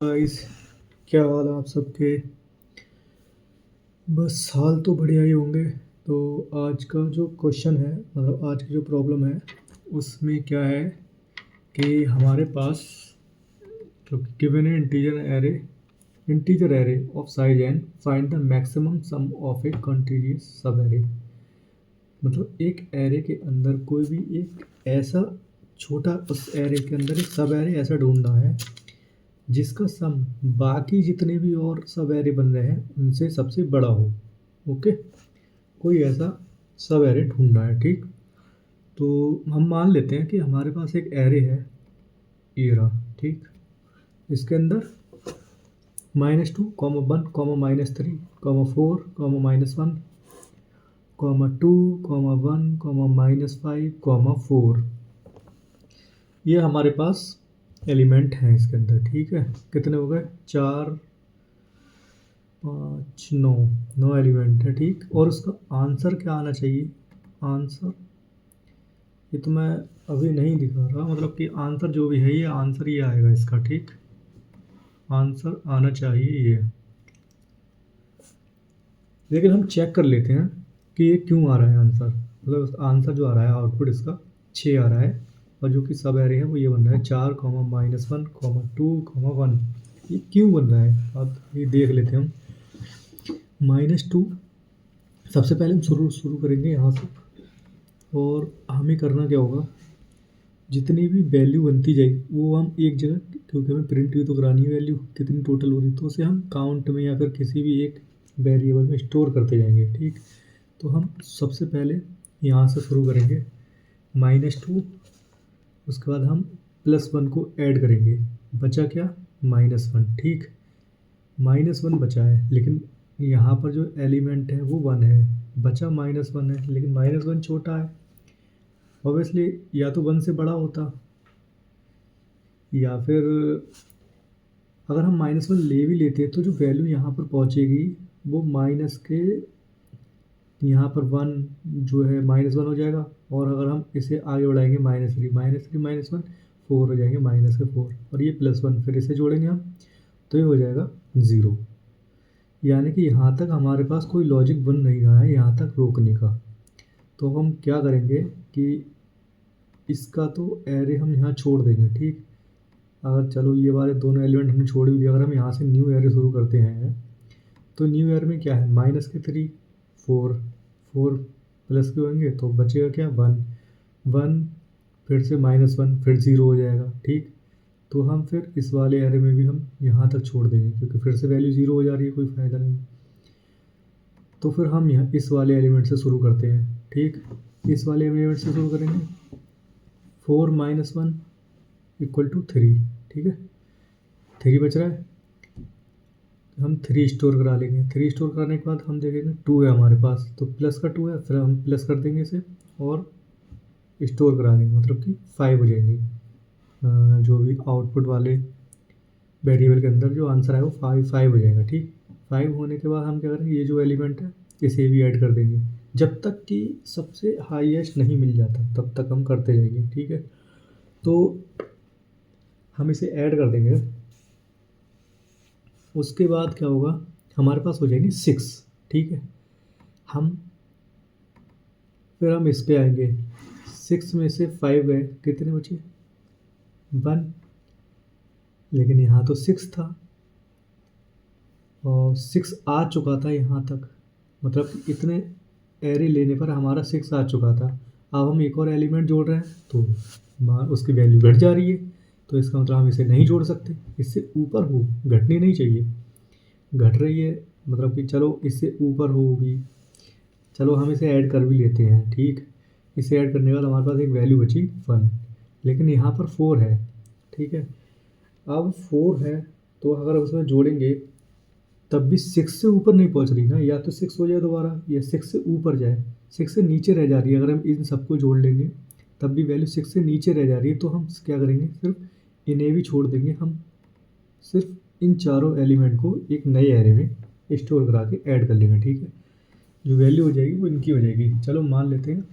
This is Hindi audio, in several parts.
गाइस, क्या हाल है आप सबके। बस हाल तो बढ़िया ही होंगे। तो आज का जो क्वेश्चन है, मतलब आज की जो प्रॉब्लम है, उसमें क्या है कि हमारे पास गिवन है integer array of size N, find the maximum sum of a continuous sub array. मतलब एक एरे के अंदर कोई भी एक ऐसा छोटा, उस एरे के अंदर एक सब एरे ऐसा ढूंढना है जिसका सम बाकी जितने भी और सब एरे बन रहे हैं उनसे सबसे बड़ा हो। ओके, कोई ऐसा सब एरे ढूंढना है। ठीक, तो हम मान लेते हैं कि हमारे पास एक एरे है ये रहा। ठीक, इसके अंदर -2, -1, -3, -4, -1, -2, -1, -5, -4, ये हमारे पास एलिमेंट हैं इसके अंदर। ठीक है, कितने हो गए? 4, 5, 9 एलिमेंट है। ठीक, और उसका आंसर क्या आना चाहिए? आंसर ये तो मैं अभी नहीं दिखा रहा, मतलब कि आंसर जो भी है ये आंसर ये आएगा इसका। ठीक, आंसर आना चाहिए ये, लेकिन हम चेक कर लेते हैं कि ये क्यों आ रहा है आंसर। मतलब आंसर जो आ रहा है आउटपुट इसका 6 आ रहा है, और जो कि सब एरे है वो ये बन रहा है 4, -1, -2, 1। ये क्यों बन रहा है अब ये देख लेते हैं हम। -2, सबसे पहले हम शुरू करेंगे यहाँ से, और हमें करना क्या होगा, जितनी भी वैल्यू बनती जाएगी वो हम एक जगह, क्योंकि हमें प्रिंट भी तो करानी है वैल्यू कितनी टोटल हो रही, तो उसे हम काउंट में या फिर किसी भी एक वेरिएबल में स्टोर करते जाएंगे। ठीक, तो हम सबसे पहले यहाँ से शुरू करेंगे -2, उसके बाद हम +1 को ऐड करेंगे, बचा क्या? -1। ठीक, -1 बचा है, लेकिन यहाँ पर जो एलिमेंट है वो 1 है, बचा -1 है, लेकिन -1 छोटा है ऑब्वियसली, या तो 1 से बड़ा होता, या फिर अगर हम -1 ले भी लेते तो जो वैल्यू यहाँ पर पहुँचेगी वो माइनस के, यहाँ पर 1 जो है -1 हो जाएगा, और अगर हम इसे आगे बढ़ाएंगे -3, -1 4 हो जाएंगे, -4, और ये +1 फिर इसे जोड़ेंगे हम तो ये हो जाएगा 0। यानी कि यहाँ तक हमारे पास कोई लॉजिक बन नहीं रहा है यहाँ तक रोकने का। तो हम क्या करेंगे कि इसका तो एरे हम यहाँ छोड़ देंगे। ठीक, अगर चलो ये वाले दोनों एलिमेंट हमने छोड़ भी दिया, अगर हम यहाँ से न्यू एरे शुरू करते हैं तो न्यू एरे में क्या है? -3, 4, 4 प्लस के होंगे तो बचेगा क्या? 1, 1 फिर से -1 फिर 0 हो जाएगा। ठीक, तो हम फिर इस वाले एरे में भी हम यहाँ तक छोड़ देंगे, क्योंकि फिर से वैल्यू 0 हो जा रही है, कोई फ़ायदा नहीं। तो फिर हम यहाँ इस वाले एलिमेंट से शुरू करते हैं। ठीक, इस वाले एलिमेंट से शुरू करेंगे, 4 - 1 = 3। ठीक है, 3 बच रहा है, हम 3 स्टोर करा लेंगे। 3 स्टोर कराने के बाद हम देखेंगे 2 है हमारे पास, तो प्लस का 2 है, फिर हम प्लस कर देंगे इसे और स्टोर करा देंगे, मतलब कि 5 हो जाएंगे। जो भी आउटपुट वाले वेरिएबल के अंदर जो आंसर है वो 5 हो जाएगा। ठीक, 5 होने के बाद हम क्या करेंगे, ये जो एलिमेंट है इसे भी ऐड कर देंगे, जब तक कि सबसे हाईएस्ट नहीं मिल जाता तब तक हम करते जाएंगे। ठीक है, तो हम इसे ऐड कर देंगे, उसके बाद क्या होगा, हमारे पास हो जाएंगे 6। ठीक है, फिर हम इस पे आएंगे, 6 में से 5 गए, कितने बचे? 1, लेकिन यहाँ तो 6 था और 6 आ चुका था यहाँ तक, मतलब इतने एरे लेने पर हमारा 6 आ चुका था। अब हम एक और एलिमेंट जोड़ रहे हैं तो उसकी वैल्यू घट जा रही है, तो इसका मतलब हम इसे नहीं जोड़ सकते, इससे ऊपर हो, घटनी नहीं चाहिए, घट रही है, मतलब कि चलो इससे ऊपर होगी, चलो हम इसे ऐड कर भी लेते हैं। ठीक, इसे ऐड करने के बाद हमारे पास एक वैल्यू बची 1, लेकिन यहाँ पर 4 है। ठीक है, अब 4 है तो अगर उसमें जोड़ेंगे तब भी 6 से ऊपर नहीं पहुँच रही ना, या तो 6 हो जाए दोबारा या 6 से ऊपर जाए, 6 से नीचे रह जा रही है। अगर हम इन सबको जोड़ लेंगे तब भी वैल्यू 6 से नीचे रह जा रही है, तो हम क्या करेंगे, सिर्फ इन्हें भी छोड़ देंगे, हम सिर्फ इन चारों एलिमेंट को एक नए एरे में स्टोर करा के ऐड कर लेंगे। ठीक है, जो वैल्यू हो जाएगी वो इनकी हो जाएगी। चलो मान लेते हैं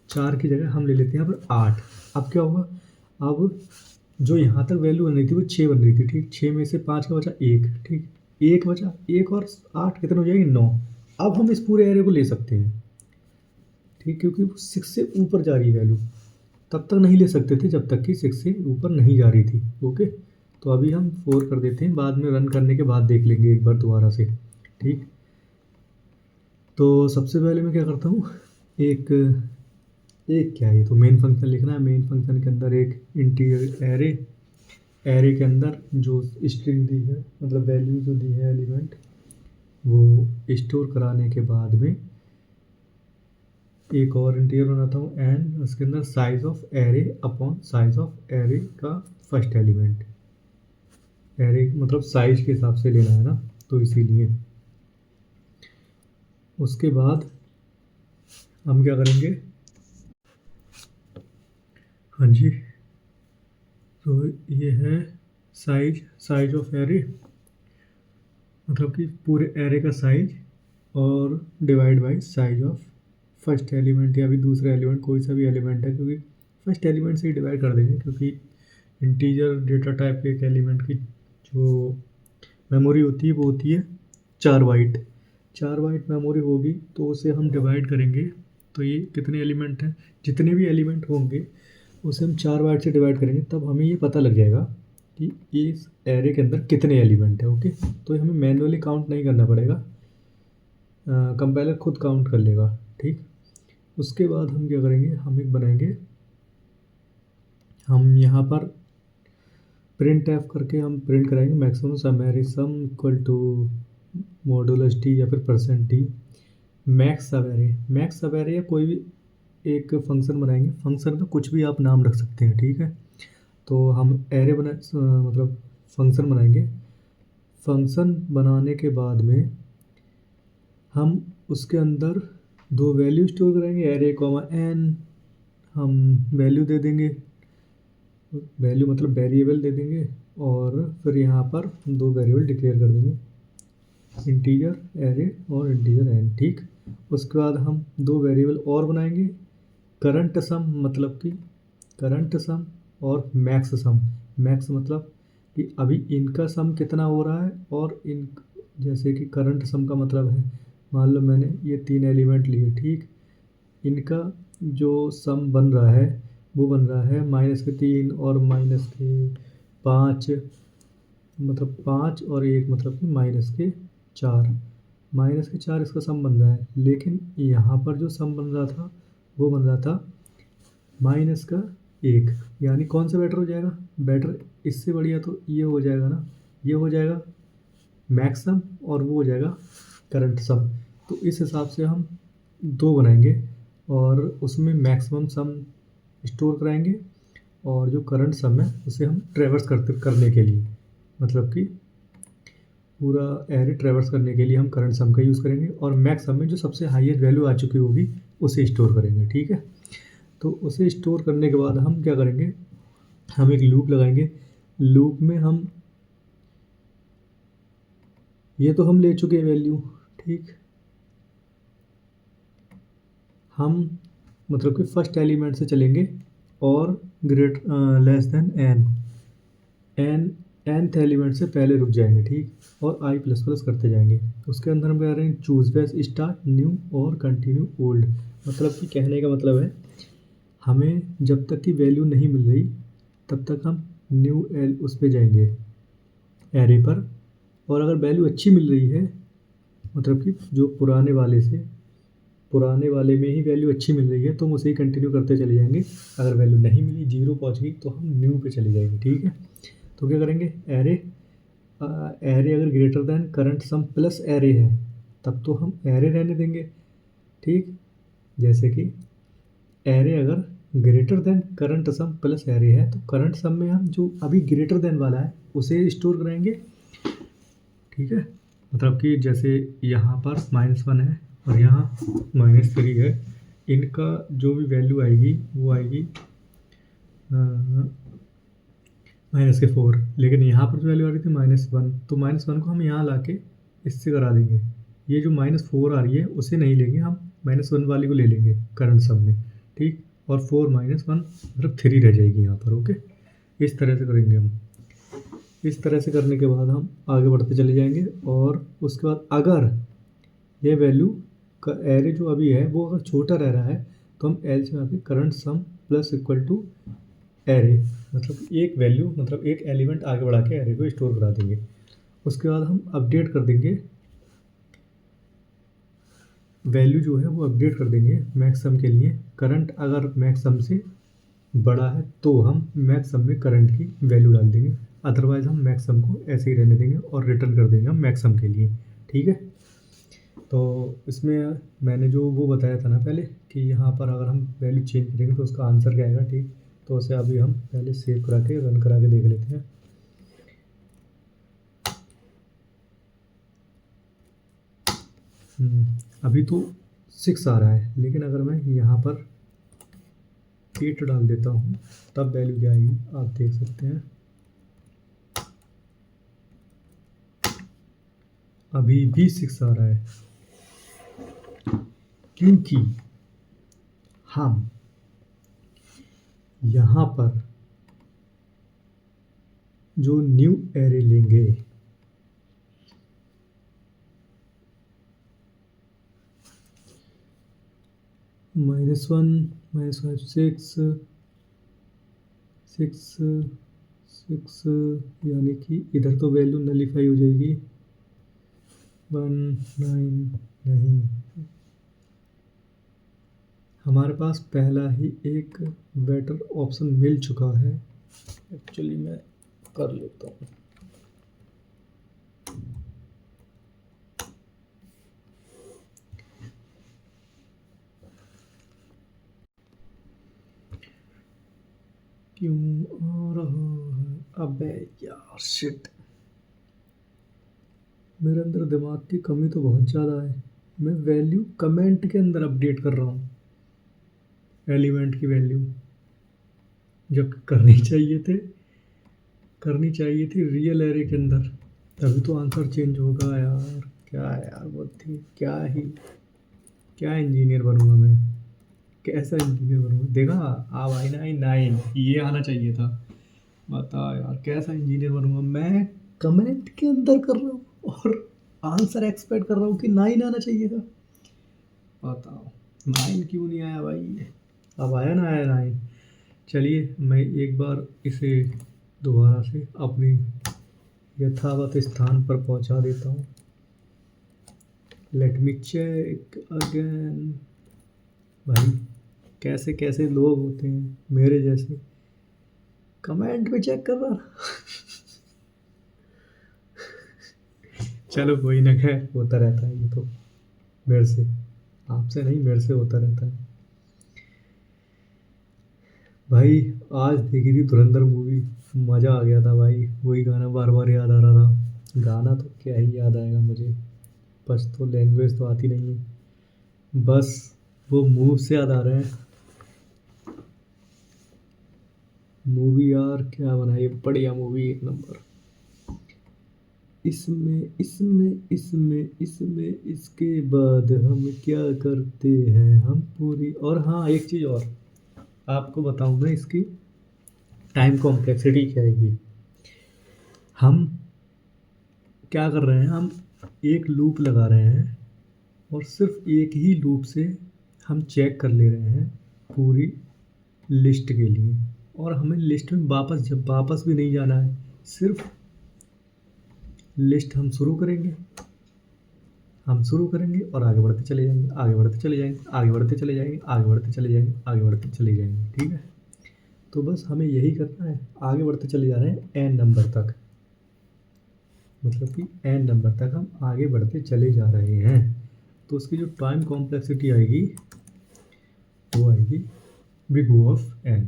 4 की जगह हम ले लेते हैं यहाँ पर 8। अब क्या होगा, अब जो यहाँ तक वैल्यू बन रही थी वो 6 बन रही थी, ठीक। 6 में से 5 का बचा 1, ठीक। 1 बचा, 1 और 8 कितने हो जाएगी, 9। अब हम इस पूरे एरे को ले सकते हैं, ठीक, क्योंकि वो 6 से ऊपर जा रही है वैल्यू। तब तक नहीं ले सकते थे जब तक कि 6 से ऊपर नहीं जा रही थी, ओके। तो अभी हम 4 कर देते हैं, बाद में रन करने के बाद देख लेंगे एक बार दोबारा से, ठीक। तो सबसे पहले मैं क्या करता हूँ, एक एक क्या है, ये तो मेन फंक्शन लिखना है। मेन फंक्शन के अंदर एक इंटीजर एरे, एरे के अंदर जो स्ट्रिंग दी है, मतलब वैल्यू जो दी है एलिमेंट, वो स्टोर कराने के बाद में एक और इंटीजर बनाता हूँ एंड उसके अंदर size of array upon size of array का फर्स्ट एलिमेंट। एरे मतलब साइज के हिसाब से लेना है ना, तो इसीलिए। उसके बाद हम क्या करेंगे, हाँ जी, तो ये है साइज ऑफ एरे, मतलब कि पूरे एरे का साइज, और divide by size of first element या फिर दूसरा एलिमेंट, कोई सा भी एलिमेंट है, क्योंकि फर्स्ट एलिमेंट से ही डिवाइड कर देंगे, क्योंकि इंटीजर डेटा टाइप के एक एलिमेंट की जो मेमोरी होती है वो होती है 4 बाइट। 4 बाइट मेमोरी होगी तो उसे हम डिवाइड करेंगे, तो ये कितने एलिमेंट हैं, जितने भी एलिमेंट होंगे उसे हम 4 बाइट से डिवाइड करेंगे, तब हमें ये पता लग जाएगा कि इस एरे के अंदर कितने एलिमेंट हैं, ओके। तो हमें मैन्युअली काउंट नहीं करना पड़ेगा, कंपाइलर खुद काउंट कर लेगा, ठीक। उसके बाद हम क्या करेंगे, हम एक बनाएंगे, हम यहाँ पर प्रिंट एफ करके हम प्रिंट कराएंगे maximum sum array sum equal to modulus T या फिर percent T max sub array. Max sub array या कोई भी एक फंक्शन बनाएंगे, फंक्शन का कुछ भी आप नाम रख सकते हैं, ठीक है। तो हम एरे मतलब फंक्शन बनाएंगे। फंक्शन बनाने के बाद में हम उसके अंदर 2 वैल्यू स्टोर करेंगे, एरे कॉमा एन, हम वैल्यू दे देंगे, वैल्यू मतलब वेरिएबल दे देंगे, और फिर यहाँ पर 2 वेरिएबल डिक्लेयर कर देंगे, इंटीजर एरे और इंटीजर एन, ठीक। उसके बाद हम 2 वेरिएबल और बनाएंगे, करंट सम, मतलब कि करंट सम और मैक्स सम। मैक्स मतलब कि अभी इनका सम कितना हो रहा है, और इन जैसे कि करंट सम का मतलब है, मान लो मैंने ये 3 एलिमेंट लिए, ठीक। इनका जो सम बन रहा है वो बन रहा है -3 और -5, मतलब 5 और 1 मतलब कि -4, -4 इसका सम बन रहा है। लेकिन यहाँ पर जो सम बन रहा था वो बन रहा था -1, यानी कौन सा बेटर हो जाएगा, बेटर इससे बढ़िया तो ये हो जाएगा ना, ये हो जाएगा मैक्स सम और वो हो जाएगा करंट सम। तो इस हिसाब से हम 2 बनाएंगे और उसमें मैक्सिमम सम स्टोर कराएंगे, और जो करंट सम है उसे हम ट्रैवर्स करने के लिए, मतलब कि पूरा एरे ट्रैवर्स करने के लिए हम करंट सम का यूज़ करेंगे, और मैक्स सम में जो सबसे हाईएस्ट वैल्यू आ चुकी होगी उसे स्टोर करेंगे, ठीक है। तो उसे स्टोर करने के बाद हम क्या करेंगे, हम एक लूप लगाएंगे। लूप में हम ये तो हम ले चुके हैं वैल्यू, ठीक। हम मतलब कि फर्स्ट एलिमेंट से चलेंगे और लेस देन nth एलिमेंट से पहले रुक जाएंगे, ठीक, और i++ करते जाएंगे। उसके अंदर हम कह रहे हैं चूज बेस स्टार्ट न्यू और कंटिन्यू ओल्ड, मतलब कि कहने का मतलब है हमें जब तक की वैल्यू नहीं मिल रही तब तक हम न्यू उस पर जाएंगे एरे पर, और अगर वैल्यू अच्छी मिल रही है, मतलब कि जो पुराने वाले में ही वैल्यू अच्छी मिल रही है तो हम उसे ही कंटिन्यू करते चले जाएंगे। अगर वैल्यू नहीं मिली, 0 पहुंच गई, तो हम न्यू पे चले जाएंगे, ठीक है। तो क्या करेंगे, एरे अगर greater than current sum plus array है तब तो हम एरे रहने देंगे, ठीक। जैसे कि एरे अगर greater than current sum plus array है तो करंट सम में हम जो अभी ग्रेटर देन वाला है उसे स्टोर कराएंगे, ठीक है। मतलब कि जैसे यहाँ पर -1 है और यहाँ -3 है, इनका जो भी वैल्यू आएगी वो आएगी -4, लेकिन यहाँ पर जो वैल्यू आ रही थी -1, तो -1 को हम यहाँ ला के इससे करा देंगे। ये जो -4 आ रही है उसे नहीं लेंगे, हम -1 वाली को ले लेंगे करंट सम में, ठीक। और 4 - 1 मतलब 3 रह जाएगी यहाँ पर, ओके। इस तरह से करेंगे हम। इस तरह से करने के बाद हम आगे बढ़ते चले जाएंगे और उसके बाद अगर ये वैल्यू का एरे जो अभी है वो अगर छोटा रह रहा है तो हम एल से आके current sum plus equal to array, मतलब एक वैल्यू मतलब एक एलिमेंट आगे बढ़ा के एरे को स्टोर करा देंगे। उसके बाद हम अपडेट कर देंगे वैल्यू जो है वो अपडेट कर देंगे मैक्स सम के लिए। करंट अगर मैक्स सम से बड़ा है तो हम मैक्स सम में करंट की वैल्यू डाल देंगे, अदरवाइज़ हम मैक्स सम को ऐसे ही रहने देंगे और रिटर्न कर देंगे हम मैक्स सम के लिए। ठीक है, तो इसमें मैंने जो वो बताया था ना पहले कि यहाँ पर अगर हम वैल्यू चेंज करेंगे तो उसका आंसर क्या आएगा। ठीक, तो उसे अभी हम पहले सेव करा के रन करा के देख लेते हैं। अभी तो 6 आ रहा है, लेकिन अगर मैं यहाँ पर 8 डाल देता हूँ तब वैल्यू क्या आएगी आप देख सकते हैं। अभी भी 6 आ रहा है क्योंकि हम यहाँ पर जो न्यू एरे लेंगे -1 -5 6 यानी कि इधर तो वैल्यू नलीफाई हो जाएगी। 1 9 नहीं, हमारे पास पहला ही एक बेटर ऑप्शन मिल चुका है। एक्चुअली मैं कर लेता हूँ। क्यों आ रहा है? अबे यार शिट, मेरे अंदर दिमाग की कमी तो बहुत ज़्यादा है। मैं वैल्यू कमेंट के अंदर अपडेट कर रहा हूँ एलिमेंट की वैल्यू, जब करनी चाहिए थी रियल एरे के अंदर, तभी तो आंसर चेंज होगा यार। क्या यार बुद्धि, क्या इंजीनियर बनूंगा मैं, कैसा इंजीनियर बनूंगा। देखा अब आई ना 9, ये आना चाहिए था। बता यार कैसा इंजीनियर बनूंगा मैं, कमेंट के अंदर कर रहा हूँ और आंसर एक्सपेक्ट कर रहा हूँ कि 9 आना चाहिए था। बताओ 9 क्यों नहीं आया भाई। अब आया ना, आया 9। चलिए मैं एक बार इसे दोबारा से अपनी यथावत स्थान पर पहुंचा देता हूँ। Let me check again. भाई कैसे कैसे लोग होते हैं मेरे जैसे, कमेंट में चेक कर रहा। चलो कोई ना, खैर होता रहता है ये तो, मेरे से, आपसे नहीं मेरे से होता रहता है। भाई आज देखी थी धुरंधर मूवी, मज़ा आ गया था भाई। वही गाना बार बार याद आ रहा था। गाना तो क्या ही याद आएगा मुझे, बस तो लैंग्वेज तो आती नहीं है, बस वो मूव से याद आ रहे हैं। मूवी यार क्या बनाई, बढ़िया मूवी, एक नंबर। इसमें इसके बाद हम क्या करते हैं, हम पूरी, और हाँ एक चीज़ और आपको बताऊँ मैं, इसकी टाइम कॉम्प्लेक्सिटी क्या आएगी। हम क्या कर रहे हैं, हम एक लूप लगा रहे हैं और सिर्फ एक ही लूप से हम चेक कर ले रहे हैं पूरी लिस्ट के लिए, और हमें लिस्ट में वापस भी नहीं जाना है। सिर्फ लिस्ट हम शुरू करेंगे और आगे बढ़ते चले जाएंगे, ठीक है। तो बस हमें यही करना है, आगे बढ़ते चले जा रहे हैं n नंबर तक, मतलब कि n नंबर तक हम आगे बढ़ते चले जा रहे हैं। तो उसकी जो टाइम कॉम्प्लेक्सिटी आएगी वो आएगी बिग O ऑफ n,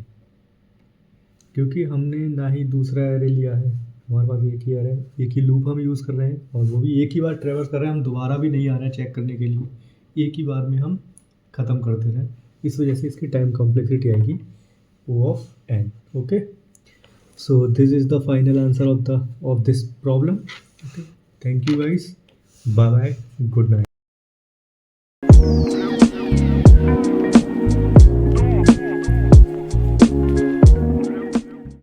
क्योंकि हमने ना ही दूसरा एरे लिया है, हमारे पास एक ही एरे, एक ही लूप हम यूज़ कर रहे हैं, और वो भी एक ही बार ट्रेवर्स कर रहे हैं, हम दोबारा भी नहीं आ रहे हैं चेक करने के लिए, एक ही बार में हम ख़त्म कर दे रहे हैं। इस वजह से इसकी टाइम कॉम्प्लेक्सिटी आएगी O of n। Okay, so this is the final answer of this problem. Okay, thank you guys, bye bye, good night.